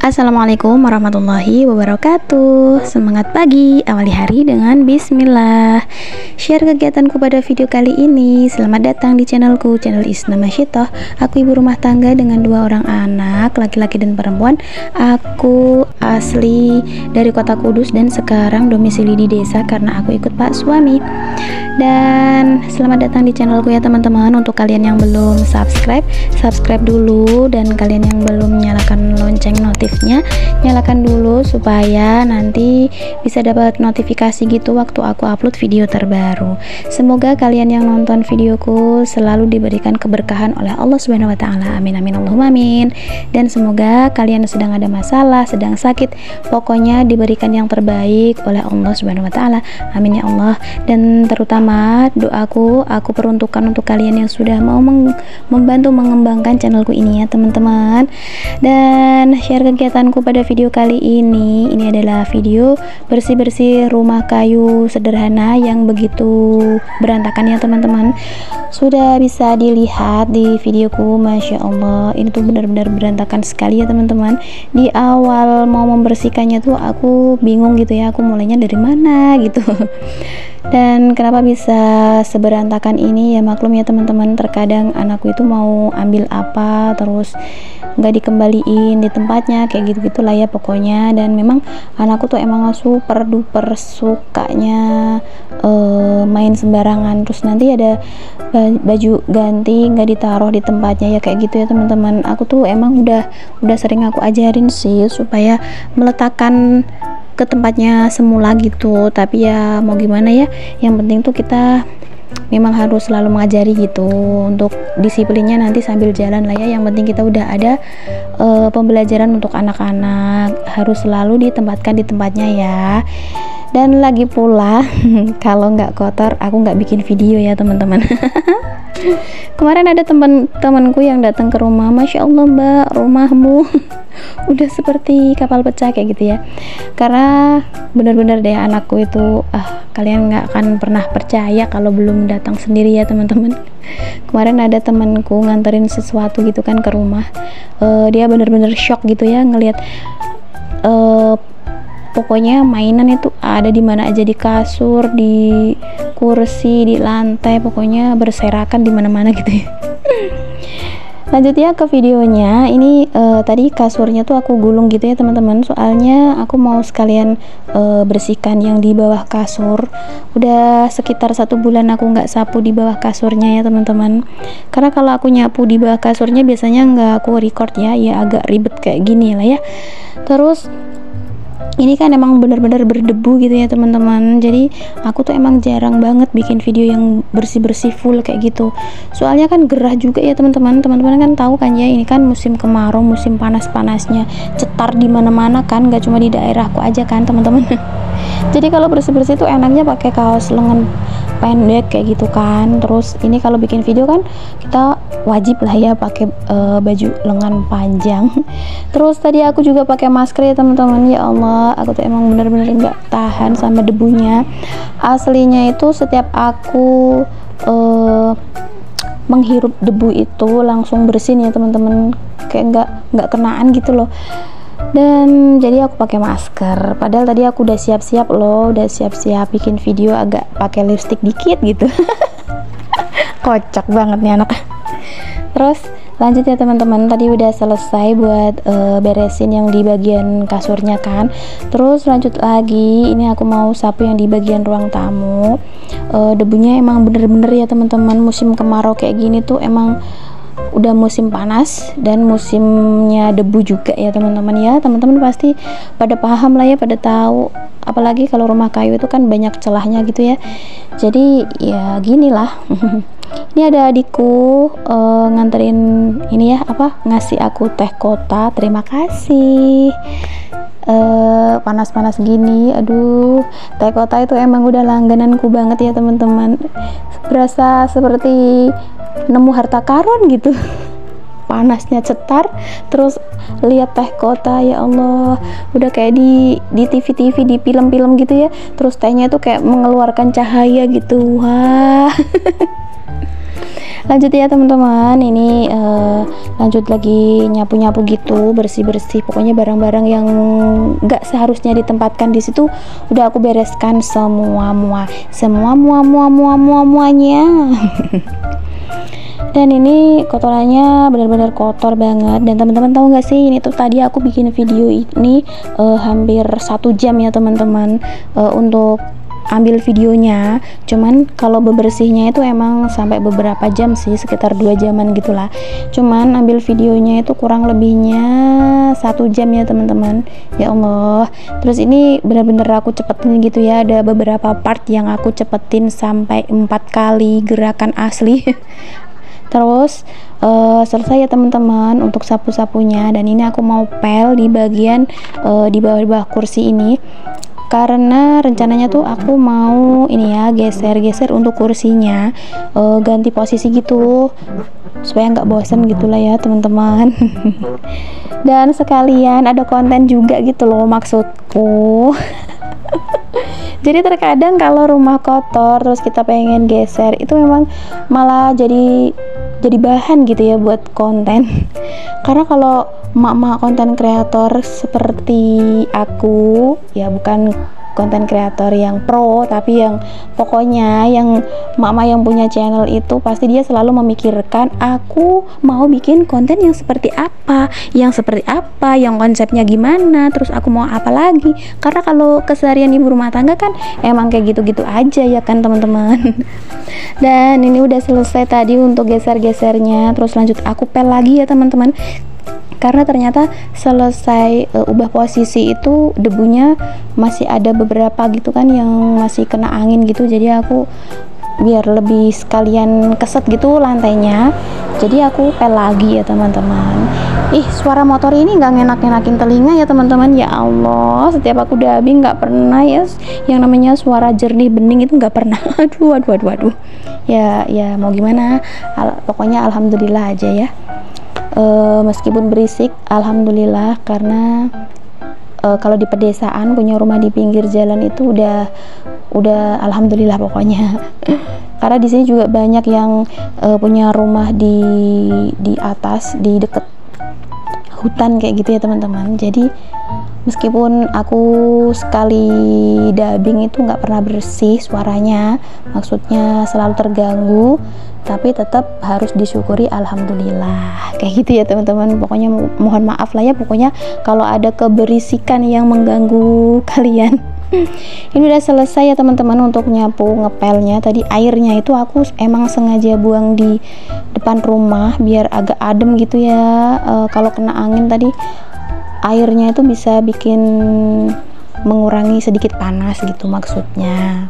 Assalamualaikum warahmatullahi wabarakatuh. Semangat pagi, awali hari dengan bismillah. Share kegiatanku pada video kali ini. Selamat datang di channelku, channel Isna Masyitoh. Aku ibu rumah tangga dengan 2 orang anak, laki-laki dan perempuan. Aku asli dari kota Kudus dan sekarang domisili di desa karena aku ikut pak suami. Dan selamat datang di channelku ya teman-teman. Untuk kalian yang belum subscribe dulu, dan kalian yang belum nyalakan lonceng notifnya, nyalakan dulu supaya nanti bisa dapat notifikasi gitu waktu aku upload video terbaru. Semoga kalian yang nonton videoku selalu diberikan keberkahan oleh Allah Subhanahu wa taala. Amin amin Allahumma amin. Dan semoga kalian sedang ada masalah, sedang sakit, pokoknya diberikan yang terbaik oleh Allah Subhanahu wa taala. Amin ya Allah. Dan terutama doaku aku peruntukkan untuk kalian yang sudah mau membantu mengembangkan channelku ini ya teman-teman. Dan share kegiatanku pada video kali ini adalah video bersih-bersih rumah kayu sederhana yang begitu berantakan ya teman-teman. Sudah bisa dilihat di videoku, Masya Allah ini tuh benar-benar berantakan sekali ya teman-teman. Di awal mau membersihkannya tuh aku bingung gitu ya, aku mulainya dari mana gitu. Dan kenapa bisa seberantakan ini ya maklum ya teman-teman, terkadang anakku itu mau ambil apa terus nggak dikembaliin di tempatnya, kayak gitu lah ya pokoknya. Dan memang anakku tuh emang super duper sukanya main sembarangan, terus nanti ada baju ganti nggak ditaruh di tempatnya ya, kayak gitu ya teman-teman. Aku tuh emang udah sering aku ajarin sih supaya meletakkan ke tempatnya semula gitu, tapi ya mau gimana ya, yang penting tuh kita memang harus selalu mengajari gitu untuk disiplinnya nanti sambil jalan lah ya. Yang penting kita udah ada pembelajaran untuk anak-anak, harus selalu ditempatkan di tempatnya ya. Dan lagi pula kalau nggak kotor aku nggak bikin video ya teman-teman. Kemarin ada teman-temanku yang datang ke rumah, Masya Allah mbak, rumahmu udah seperti kapal pecah kayak gitu ya. Karena bener-bener deh anakku itu kalian nggak akan pernah percaya kalau belum datang sendiri ya teman-teman. Kemarin ada temanku nganterin sesuatu gitu kan ke rumah, dia bener-bener shock gitu ya ngelihat pokoknya mainan itu ada di mana aja, di kasur, di kursi, di lantai, pokoknya berserakan di mana-mana gitu ya. Lanjut ya ke videonya. Ini tadi kasurnya tuh aku gulung gitu ya teman-teman, soalnya aku mau sekalian bersihkan yang di bawah kasur. Udah sekitar 1 bulan aku nggak sapu di bawah kasurnya ya teman-teman, karena kalau aku nyapu di bawah kasurnya biasanya nggak aku record ya agak ribet kayak gini lah ya. Terus ini kan emang bener-bener berdebu gitu ya teman-teman, jadi aku tuh emang jarang banget bikin video yang bersih-bersih full kayak gitu, soalnya kan gerah juga ya teman-teman. Teman-teman kan tahu kan ya, ini kan musim kemarau, musim panas-panasnya, cetar di mana-mana kan, gak cuma di daerahku aja kan teman-teman. Jadi kalau bersih-bersih tuh enaknya pakai kaos lengan pendek kayak gitu kan. Terus ini kalau bikin video kan kita wajib lah ya pakai baju lengan panjang. Terus tadi aku juga pakai masker ya teman-teman. Ya Allah, aku tuh emang bener-bener nggak tahan sama debunya. Aslinya itu setiap aku menghirup debu itu langsung bersin ya teman-teman, kayak nggak kenaan gitu loh. Dan jadi aku pakai masker, padahal tadi aku udah siap-siap loh, udah siap-siap bikin video agak pakai lipstick dikit gitu. Kocak banget nih anak. Terus lanjut ya teman-teman, tadi udah selesai buat beresin yang di bagian kasurnya kan. Terus lanjut lagi, ini aku mau sapu yang di bagian ruang tamu. Debunya emang bener-bener ya teman-teman, musim kemarau kayak gini tuh emang udah musim panas dan musimnya debu juga ya teman-teman ya. Teman-teman pasti pada paham lah ya, pada tahu, apalagi kalau rumah kayu itu kan banyak celahnya gitu ya. Jadi ya gini lah. Ini ada adikku nganterin ini ya, ngasih aku teh kota, terima kasih. Panas-panas gini, aduh, teh kota itu emang udah langgananku banget ya teman-teman. Berasa seperti nemu harta karun gitu. Panasnya cetar, terus lihat teh kota, ya Allah, udah kayak di TV-TV, di film-film gitu ya. Terus tehnya itu kayak mengeluarkan cahaya gitu, wah. Lanjut ya teman-teman, ini lanjut lagi nyapu-nyapu gitu, bersih-bersih. Pokoknya barang-barang yang nggak seharusnya ditempatkan di situ udah aku bereskan semuanya. Dan ini kotorannya benar-benar kotor banget. Dan teman-teman tahu nggak sih, ini tuh tadi aku bikin video ini hampir 1 jam ya teman-teman, untuk ambil videonya. Cuman kalau bebersihnya itu emang sampai beberapa jam sih, sekitar 2 jaman gitulah. Cuman ambil videonya itu kurang lebihnya 1 jam ya teman-teman. Ya Allah. Terus ini bener-bener aku cepetin gitu ya, ada beberapa part yang aku cepetin sampai 4 kali gerakan asli. Terus selesai ya teman-teman untuk sapu-sapunya. Dan ini aku mau pel di bagian di bawah kursi ini, karena rencananya tuh aku mau ini ya, geser-geser untuk kursinya, ganti posisi gitu supaya nggak bosan gitulah ya teman-teman. Dan sekalian ada konten juga gitu loh maksudku. Jadi terkadang kalau rumah kotor terus kita pengen geser, itu memang malah jadi bahan gitu ya buat konten. Karena kalau emak-emak konten kreator seperti aku, ya bukan konten kreator yang pro, tapi yang pokoknya yang emak-emak yang punya channel itu pasti dia selalu memikirkan aku mau bikin konten yang seperti apa, yang konsepnya gimana, terus aku mau apa lagi. Karena kalau keseharian ibu rumah tangga kan emang kayak gitu-gitu aja ya kan teman-teman. Dan ini udah selesai tadi untuk geser-gesernya, terus lanjut aku pel lagi ya teman-teman. Karena ternyata selesai ubah posisi itu debunya masih ada beberapa gitu kan yang masih kena angin gitu. Jadi aku biar lebih sekalian keset gitu lantainya, jadi aku pel lagi ya teman-teman. Ih, suara motor ini nggak ngenak-ngenakin telinga ya teman-teman. Ya Allah, setiap aku dubbing nggak pernah ya yang namanya suara jernih bening itu nggak pernah. aduh. Ya mau gimana, pokoknya alhamdulillah aja ya. Meskipun berisik, alhamdulillah, karena kalau di pedesaan punya rumah di pinggir jalan itu udah alhamdulillah pokoknya. Karena di sini juga banyak yang punya rumah di atas, di deket hutan kayak gitu ya teman-teman. Jadi meskipun aku sekali dubbing itu nggak pernah bersih suaranya, maksudnya selalu terganggu, tapi tetap harus disyukuri alhamdulillah kayak gitu ya teman-teman. Pokoknya mohon maaf lah ya pokoknya kalau ada keberisikan yang mengganggu kalian. Ini udah selesai ya teman-teman untuk nyapu ngepelnya. Tadi airnya itu aku emang sengaja buang di depan rumah biar agak adem gitu ya. Kalau kena angin tadi airnya itu bisa bikin mengurangi sedikit panas gitu maksudnya.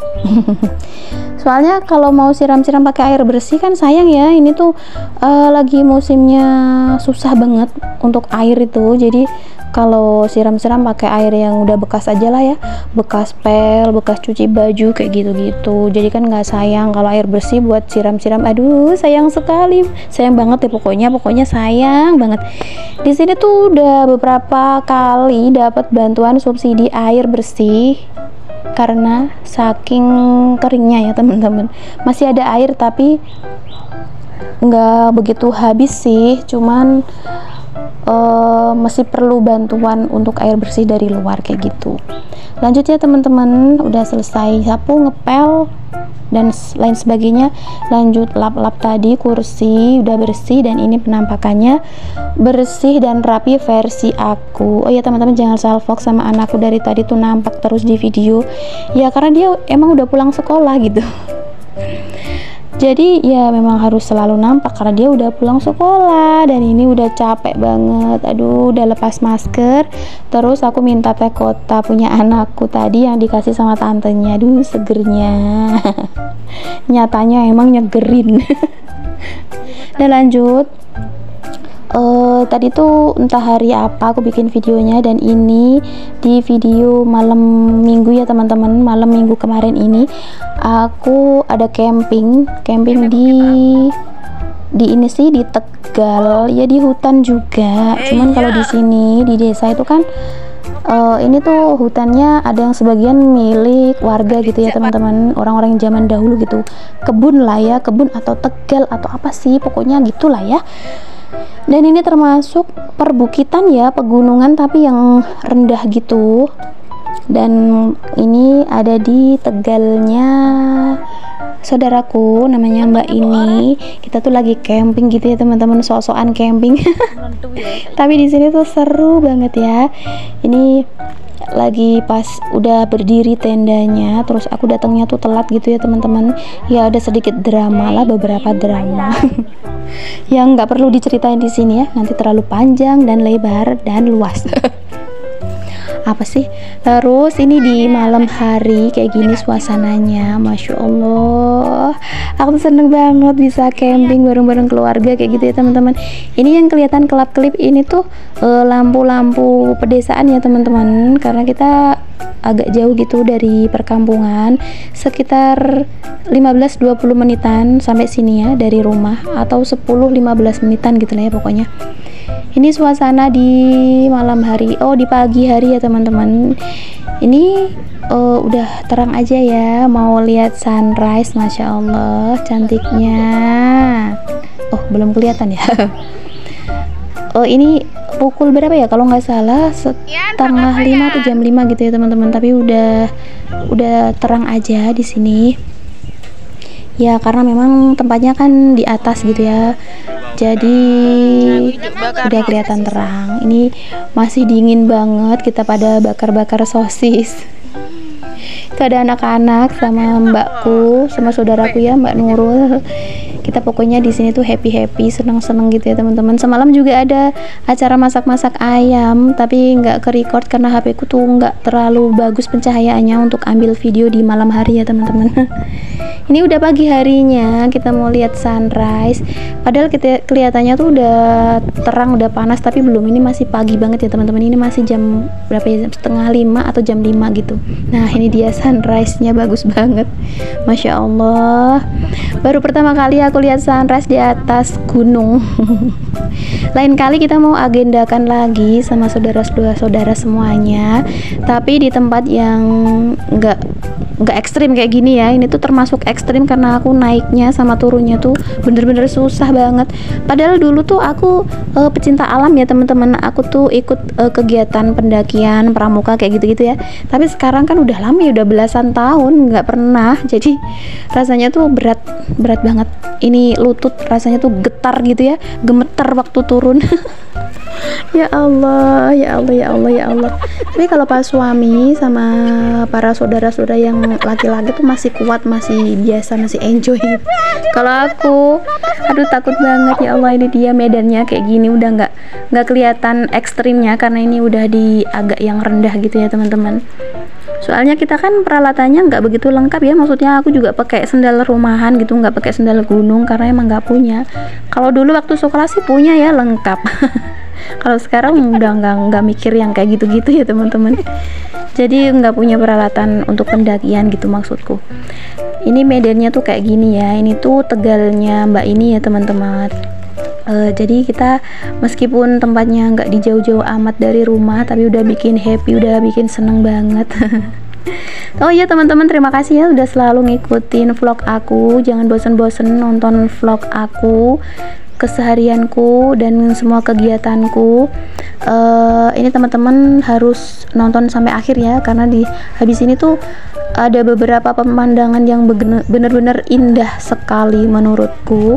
Soalnya kalau mau siram-siram pakai air bersih kan sayang ya, ini tuh lagi musimnya susah banget untuk air itu. Jadi kalau siram-siram pakai air yang udah bekas aja lah ya, bekas pel, bekas cuci baju kayak gitu-gitu. Jadi kan nggak sayang kalau air bersih buat siram-siram. Aduh sayang sekali, sayang banget ya pokoknya sayang banget. Di sini tuh udah beberapa kali dapat bantuan subsidi air bersih karena saking keringnya ya teman-teman. Masih ada air tapi nggak begitu habis sih, cuman masih perlu bantuan untuk air bersih dari luar kayak gitu. Lanjut ya teman-teman, udah selesai sapu, ngepel dan lain sebagainya. Lanjut lap-lap tadi, kursi udah bersih dan ini penampakannya bersih dan rapi versi aku. Oh ya teman-teman, jangan salfok sama anakku dari tadi tuh nampak terus di video ya, karena dia emang udah pulang sekolah gitu. Jadi ya memang harus selalu nampak karena dia udah pulang sekolah. Dan ini udah capek banget, aduh udah lepas masker. Terus aku minta teh kota punya anakku tadi yang dikasih sama tantenya. Aduh segernya. Nyatanya emang nyegerin. Dan lanjut, tadi tuh entah hari apa aku bikin videonya, dan ini di video malam minggu ya teman-teman. Malam minggu kemarin ini aku ada camping di di ini sih di Tegal ya, di hutan juga. Cuman kalau di sini di desa itu kan ini tuh hutannya ada yang sebagian milik warga gitu ya teman-teman, orang-orang zaman dahulu gitu, kebun lah ya, kebun atau tegal atau apa sih pokoknya gitulah ya. Dan ini termasuk perbukitan ya, pegunungan tapi yang rendah gitu. Dan ini ada di Tegalnya saudaraku, namanya Mbak ini. Kita tuh lagi camping gitu ya teman-teman, sok-sokan camping. Tapi di sini tuh seru banget ya. Ini lagi pas udah berdiri tendanya, terus aku datangnya tuh telat gitu ya teman-teman. Ya ada sedikit drama lah, beberapa drama yang nggak perlu diceritain di sini ya, nanti terlalu panjang dan lebar dan luas. Apa sih. Terus ini di malam hari kayak gini suasananya, Masya Allah, aku seneng banget bisa camping bareng-bareng keluarga kayak gitu ya teman-teman. Ini yang kelihatan kelap-kelip ini tuh lampu-lampu pedesaan ya teman-teman, karena kita agak jauh gitu dari perkampungan, sekitar 15-20 menitan sampai sini ya dari rumah, atau 10-15 menitan gitu lah ya pokoknya. Ini suasana di malam hari, di pagi hari ya teman-teman. Ini udah terang aja ya, mau lihat sunrise. Masya Allah cantiknya. Belum kelihatan ya. Ini pukul berapa ya, kalau nggak salah setengah 5 atau jam 5 gitu ya teman-teman. Tapi udah terang aja di sini ya, karena memang tempatnya kan di atas gitu ya, jadi udah kelihatan terang. Ini masih dingin banget, kita pada bakar-bakar sosis. Itu ada anak-anak sama mbakku sama saudaraku ya, Mbak Nurul. Kita pokoknya di sini tuh happy, seneng-seneng gitu ya teman-teman. Semalam juga ada acara masak-masak ayam, tapi nggak ke record karena HP ku tuh nggak terlalu bagus pencahayaannya untuk ambil video di malam hari ya teman-teman. Ini udah pagi harinya, kita mau lihat sunrise. Padahal kita kelihatannya tuh udah terang, udah panas, tapi belum. Ini masih pagi banget ya teman-teman. Ini masih jam berapa ya? Setengah 5 atau jam 5 gitu. Nah ini dia sunrise-nya, bagus banget, Masya Allah. Baru pertama kali aku lihat sunrise di atas gunung. Lain kali kita mau agendakan lagi sama saudara-saudara semuanya, tapi di tempat yang nggak ekstrim kayak gini ya. Ini tuh termasuk ekstrim karena aku naiknya sama turunnya tuh bener-bener susah banget. Padahal dulu tuh aku pecinta alam ya teman-teman, aku tuh ikut kegiatan pendakian pramuka kayak gitu-gitu ya. Tapi sekarang kan udah lama ya, udah belasan tahun nggak pernah, jadi rasanya tuh berat banget. Ini lutut rasanya tuh getar gitu ya, gemeter waktu turun. Ya Allah, ya Allah, ya Allah, ya Allah. Tapi kalau pas suami sama para saudara-saudara yang laki-laki tuh masih kuat, masih biasa, masih enjoy. Kalau aku, aduh takut banget ya Allah. Ini dia medannya kayak gini, udah nggak kelihatan ekstrimnya karena ini udah di agak yang rendah gitu ya teman-teman. Soalnya kita kan peralatannya nggak begitu lengkap ya, maksudnya aku juga pakai sendal rumahan gitu, nggak pakai sendal gunung karena emang nggak punya. Kalau dulu waktu sekolah sih punya ya, lengkap. Kalau sekarang udah nggak mikir yang kayak gitu-gitu ya teman-teman. Jadi nggak punya peralatan untuk pendakian gitu maksudku. Ini medannya tuh kayak gini ya. Ini tuh Tegalnya Mbak ini ya teman-teman. Jadi kita meskipun tempatnya nggak di jauh-jauh amat dari rumah, tapi udah bikin happy, udah bikin seneng banget. Oh iya teman-teman, terima kasih ya udah selalu ngikutin vlog aku. Jangan bosen-bosen nonton vlog aku, keseharianku dan semua kegiatanku. Ini teman-teman harus nonton sampai akhir ya, karena di habis ini tuh ada beberapa pemandangan yang bener-bener indah sekali menurutku.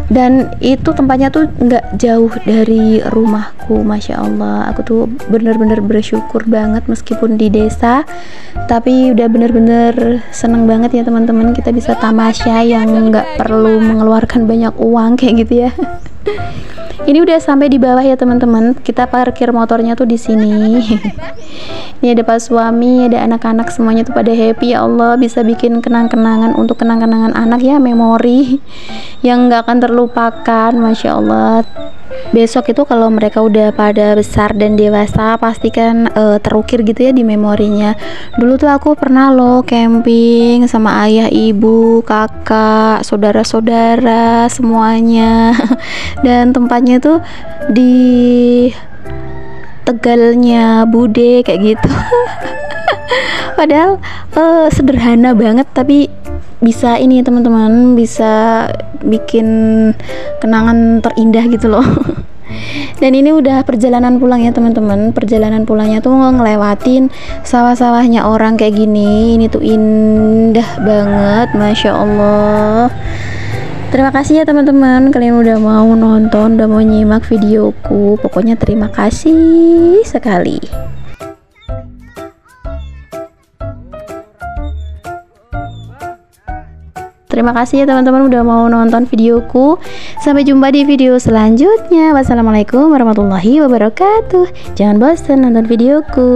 Dan itu tempatnya tuh nggak jauh dari rumahku. Masya Allah, aku tuh bener-bener bersyukur banget meskipun di desa, tapi udah bener-bener seneng banget ya teman-teman. Kita bisa tamasya yang nggak perlu mengeluarkan banyak uang kayak gitu ya. Ini udah sampai di bawah ya teman-teman. Kita parkir motornya tuh di sini. Ini ada pas suami, ada anak-anak, semuanya tuh pada happy. Ya Allah, bisa bikin kenang-kenangan untuk kenang-kenangan anak ya, memori yang nggak akan terlupakan. Masya Allah. besok itu kalau mereka udah pada besar dan dewasa pasti kan terukir gitu ya di memorinya. Dulu tuh aku pernah loh camping sama ayah, ibu, kakak, saudara-saudara semuanya dan tempatnya tuh di Tegalnya Bude kayak gitu. Padahal sederhana banget tapi bisa ini teman-teman, bisa bikin kenangan terindah gitu loh. Dan ini udah perjalanan pulang ya teman-teman. Perjalanan pulangnya tuh ngelewatin sawah-sawahnya orang kayak gini. Ini tuh indah banget, Masya Allah. Terima kasih ya teman-teman, kalian udah mau nonton, udah mau nyimak videoku. Pokoknya terima kasih sekali. Terima kasih ya teman-teman udah mau nonton videoku. Sampai jumpa di video selanjutnya. Wassalamualaikum warahmatullahi wabarakatuh. Jangan bosan nonton videoku.